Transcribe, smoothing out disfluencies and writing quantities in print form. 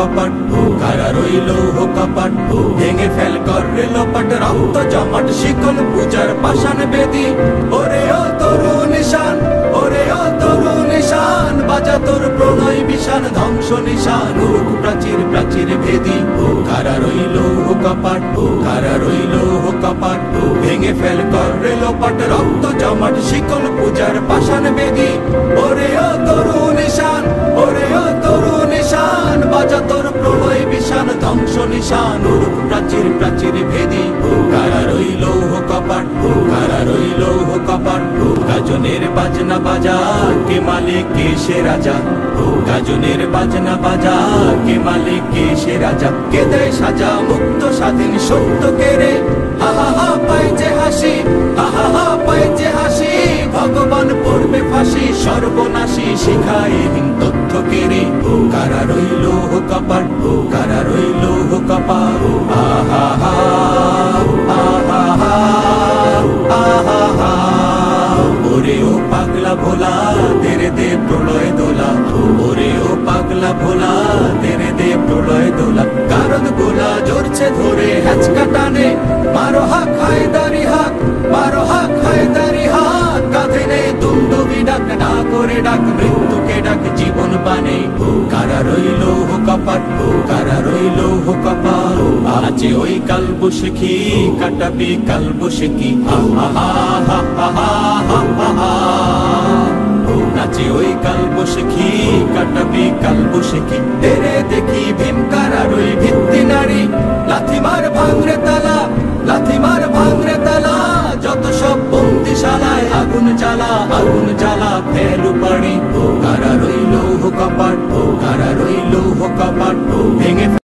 কপাট, কারা রইল কপাট, ভেঙে ফেল কর লোপাট, রক্ত জমাট শিকল পূজার পাষাণ বেদি। ওরে ও তরু নিশান, ওরে ও তরু নিশান, বাজা তোর প্রণয় বিশান, ধ্বংস নিশান উড়ুক প্রাচীর প্রাচীর ভেদি। কারা রইল কপাট, কারা রইল কপাট, ভেঙে ফেল কর লোপাট, রক্ত জমাট শিকল পূজার পাষাণ বেদি। ওরে ও তরু নিশান, ওরে ও তরু নিশান, বাজা তোর প্রলয় বিশান, ধ্বংস নিশান উড়ুক প্রাচীর প্রাচীর ভেদি। কারা রইল কপাট, কারা রইল কপাট, গাজনের বাজনা বাজা, কে মালিক কে সে রাজা। গাজনের বাজনা বাজা, কে মালিক কে সে রাজা। কে দেয় সাজা মুক্ত স্বাধীন সত্য কেড়ে, হা হা হা পাই যে হাসি, হা হা হা পাই যে হাসি। ভগবান পড়বে ফাঁসি, সর্বনাশী শিখাইহীন তথ্য কেড়ে। কারা রইল কপাট, কারা রইল কপাট, আহা হা আহা হা আহা হা। ওরে ও পাগলা ভোলা, তেরে দে প্রলয় দোলা। ওরে ও পাগলা ভোলা, তেরে দে প্রলয় দোলা। কারণ গোলা জোরছে ধরে হ্যাচকা টানে, মারো হাক হায়দারি হাক, মারো হাক হায়দারি হাক। কাঁধে নে দুন্দুবি ডাক, না করে ডাক মৃত্যুকে ডাক জীবন বানে। কারা রইল কপাট, কারা রইল কপাট, আছে ওই কালবৈশাখী কাটাবি কালবৈশাখী। আহা হা আহা হা, নাচে ওই কালবৈশাখী কাটাবি কালবৈশাখী। তেরে দেখি ভীম কারার ওই ভিত্তি নারী, লাথিমার ভাঙরে তালা, লাথিমার ভাঙরে তালা। যত সব বন্দিশালায় আগুন জ্বালা, আগুন জ্বালা ফেলু পাড়ি। কারা রইল কপাট, কারা রইল কপাট, ভেঙে